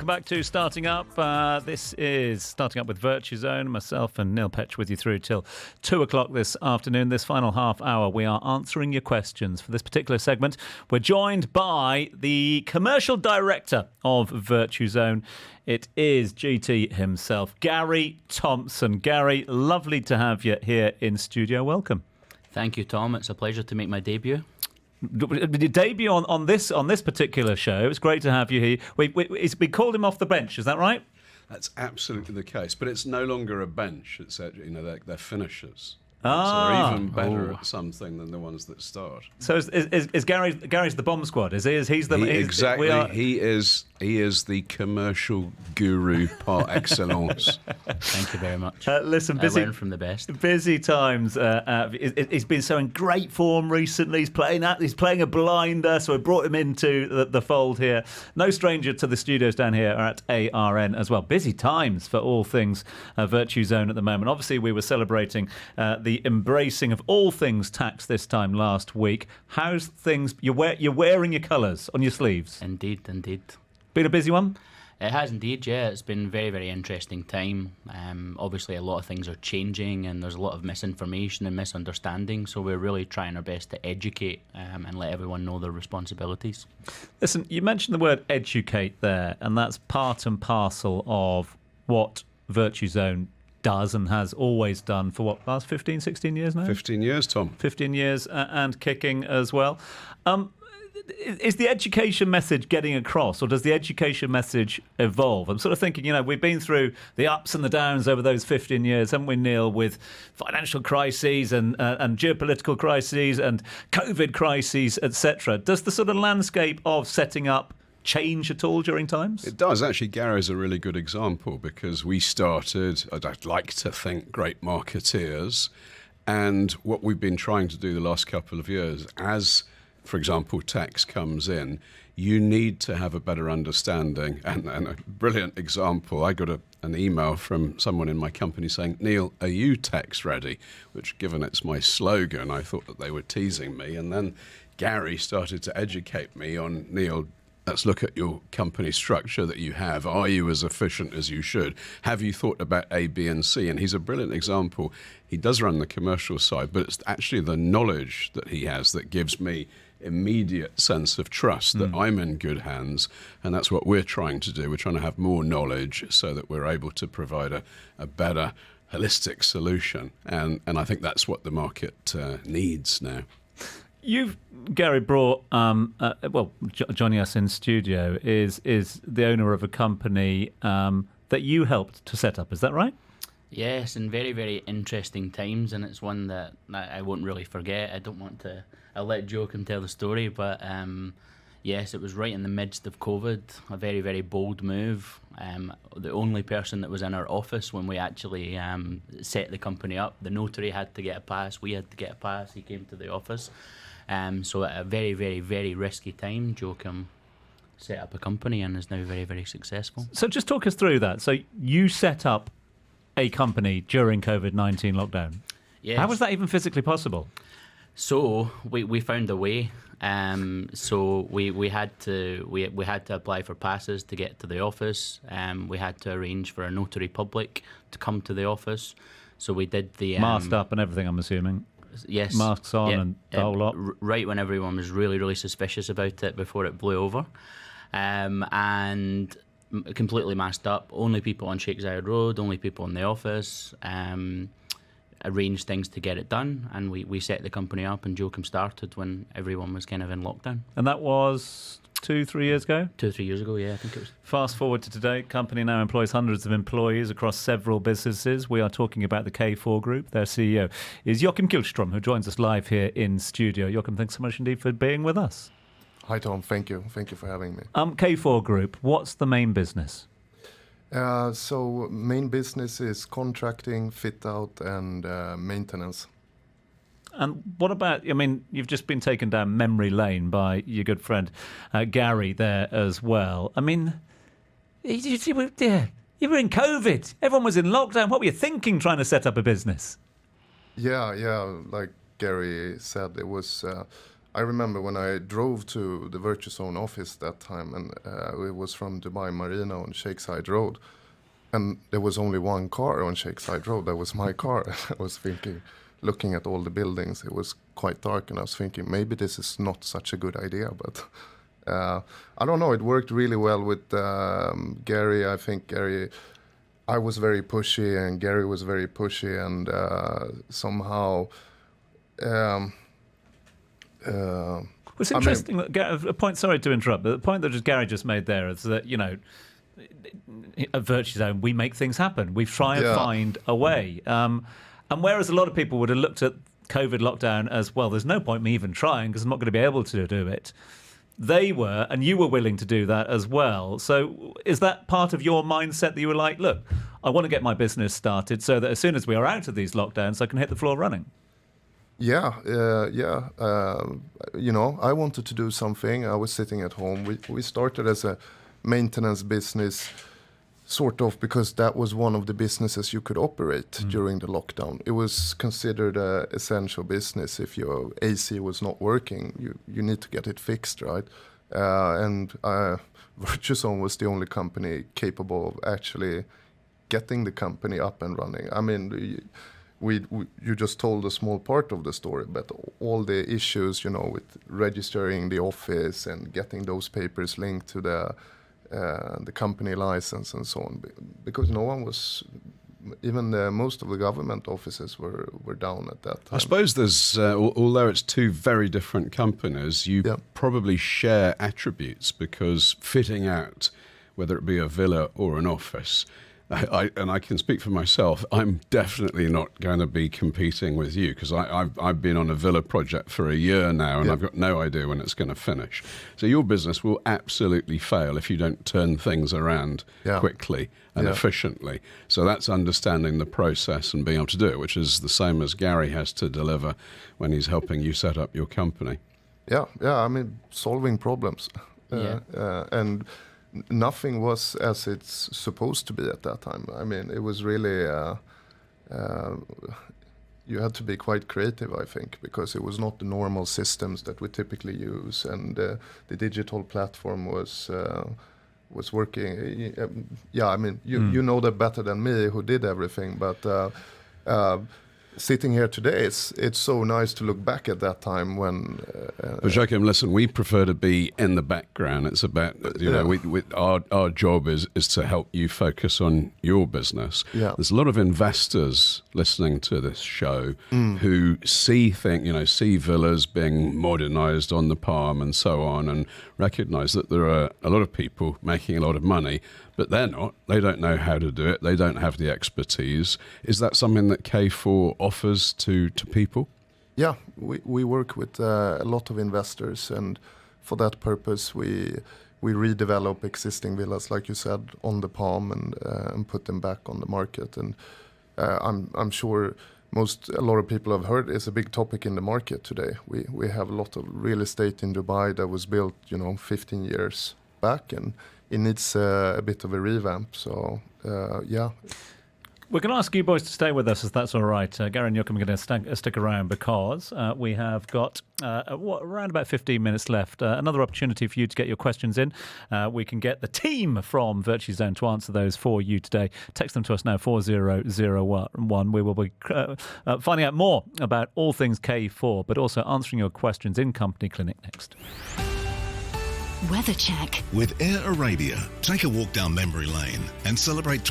Welcome back to Starting Up. This is Starting Up with Virtuzone. Myself and Neil Petch with you through till 2 o'clock this afternoon. This final half hour, we are answering your questions. For this particular segment, we're joined by the Commercial Director of Virtuzone. It is GT himself, Gary Thompson. Gary, lovely to have you here in studio. Welcome. Thank you, Tom. It's a pleasure to make my debut. Your debut on this particular show. It's great to have you here. We called him off the bench. Is that right? That's absolutely the case. But it's no longer a bench. It's they're finishers. Ah. So they're even better at something than the ones that start. So is Gary's the bomb squad? Is he? Exactly. He is the commercial guru par excellence. Thank you very much. Listen, busy. I learn from the best. Busy times. He's been so in great form recently. He's playing a blinder, so I brought him into the fold here. No stranger to the studios down here at ARN as well. Busy times for all things Virtuzone at the moment. Obviously, we were celebrating the embracing of all things tax this time last week. How's things? You're wearing your colours on your sleeves. Indeed. Been a busy one? It has indeed, yeah. It's been a very, very interesting time. Obviously, a lot of things are changing and there's a lot of misinformation and misunderstanding, so we're really trying our best to educate and let everyone know their responsibilities. Listen, you mentioned the word educate there, and that's part and parcel of what Virtuzone does and has always done for what, last 15, 16 years now? 15 years, Tom. 15 years and kicking as well. Is the education message getting across, or does the education message evolve? I'm sort of thinking, we've been through the ups and the downs over those 15 years, haven't we, Neil, with financial crises and geopolitical crises and COVID crises, etc. Does the sort of landscape of setting up change at all during times? It does. Actually, Gary's a really good example because we started, I'd like to think, great marketeers. And what we've been trying to do the last couple of years, as, for example, tax comes in, you need to have a better understanding. And a brilliant example, I got an email from someone in my company saying, "Neil, are you tax ready?" Which, given it's my slogan, I thought that they were teasing me. And then Gary started to educate me on, "Neil, let's look at your company structure that you have. Are you as efficient as you should? Have you thought about A, B, and C?" And he's a brilliant example. He does run the commercial side, but it's actually the knowledge that he has that gives me immediate sense of trust that I'm in good hands. And that's what we're trying to do. We're trying to have more knowledge so that we're able to provide a better holistic solution. And I think that's what the market needs now. You've, Gary, brought, joining us in studio is the owner of a company that you helped to set up. Is that right? Yes, in very, very interesting times, and it's one that I won't really forget. I'll let Joakim tell the story, but yes, it was right in the midst of COVID, a very, very bold move. The only person that was in our office when we actually set the company up, the notary had to get a pass, we had to get a pass, he came to the office. So at a very, very, very risky time, Joakim set up a company and is now very, very successful. So just talk us through that. So you set up a company during COVID-19 lockdown. Yes. How was that even physically possible? So we found a way. So we had to apply for passes to get to the office. We had to arrange for a notary public to come to the office. So we did the masked up and everything, I'm assuming. Yes, masks on and the whole lot. Right when everyone was really, really suspicious about it before it blew over, and completely masked up. Only people on Shakespeare Road, only people in the office. Arranged things to get it done, and we set the company up, and Joakim started when everyone was kind of in lockdown. And that was 2-3 years ago? 2-3 years ago, yeah, I think it was. Fast forward to today, company now employs hundreds of employees across several businesses. We are talking about the K4 Group. Their CEO is Joakim Kihlstrom, who joins us live here in studio. Joakim, thanks so much indeed for being with us. Hi, Tom. Thank you. Thank you for having me. K4 Group, what's the main business? So main business is contracting, fit out, and maintenance. And what about, you've just been taken down memory lane by your good friend Gary there as well. You were in COVID. Everyone was in lockdown. What were you thinking trying to set up a business? Yeah. Like Gary said, it was I remember when I drove to the Virtuzone office that time, and it was from Dubai Marina on Shakeside Road, and there was only one car on Shakeside Road. That was my car. I was thinking, looking at all the buildings, it was quite dark, and I was thinking maybe this is not such a good idea, but I don't know. It worked really well with Gary. I think I was very pushy, and Gary was very pushy, and somehow. It's interesting. A point. Sorry to interrupt, but the point that Gary just made there is that at Virtuzone we make things happen. We try and find a way. And whereas a lot of people would have looked at COVID lockdown as well, there's no point me even trying because I'm not going to be able to do it. They were, and you were willing to do that as well. So is that part of your mindset that you were like, look, I want to get my business started so that as soon as we are out of these lockdowns, I can hit the floor running? Yeah. I wanted to do something. I was sitting at home. We started as a maintenance business, sort of, because that was one of the businesses you could operate during the lockdown. It was considered an essential business. If your AC was not working, you need to get it fixed, right? And Virtuzone was the only company capable of actually getting the company up and running. I mean, you just told a small part of the story, but all the issues, with registering the office and getting those papers linked to the company license and so on, because no one was, even most of the government offices were down at that time. I suppose there's, although it's two very different companies, you probably share attributes, because fitting out, whether it be a villa or an office, and I can speak for myself, I'm definitely not going to be competing with you, because I've been on a villa project for a year now, and I've got no idea when it's going to finish. So your business will absolutely fail if you don't turn things around quickly and efficiently. So that's understanding the process and being able to do it, which is the same as Gary has to deliver when he's helping you set up your company. Yeah. I mean, solving problems. And nothing was as it's supposed to be at that time. I mean, it was really, you had to be quite creative, I think, because it was not the normal systems that we typically use, and the digital platform was working. I mean, you know that better than me, who did everything, but sitting here today, it's so nice to look back at that time when. But Joakim, listen, we prefer to be in the background. It's about our job is to help you focus on your business. Yeah. There's a lot of investors listening to this show who see villas being modernised on the Palm and so on, and recognise that there are a lot of people making a lot of money. But they're not. They don't know how to do it. They don't have the expertise. Is that something that K4 offers to people? Yeah, we work with a lot of investors, and for that purpose, we redevelop existing villas, like you said, on the Palm, and put them back on the market. And I'm sure a lot of people have heard it's a big topic in the market today. We have a lot of real estate in Dubai that was built, 15 years back, and it needs a bit of a revamp. So, We're going to ask you boys to stay with us, if that's all right. Gary and Joakim are going to stick around, because we have got around about 15 minutes left. Another opportunity for you to get your questions in. We can get the team from Virtuzone to answer those for you today. Text them to us now, 4001. We will be finding out more about all things K4, but also answering your questions in Company Clinic next. Weather check with Air Arabia. Take a walk down memory lane and celebrate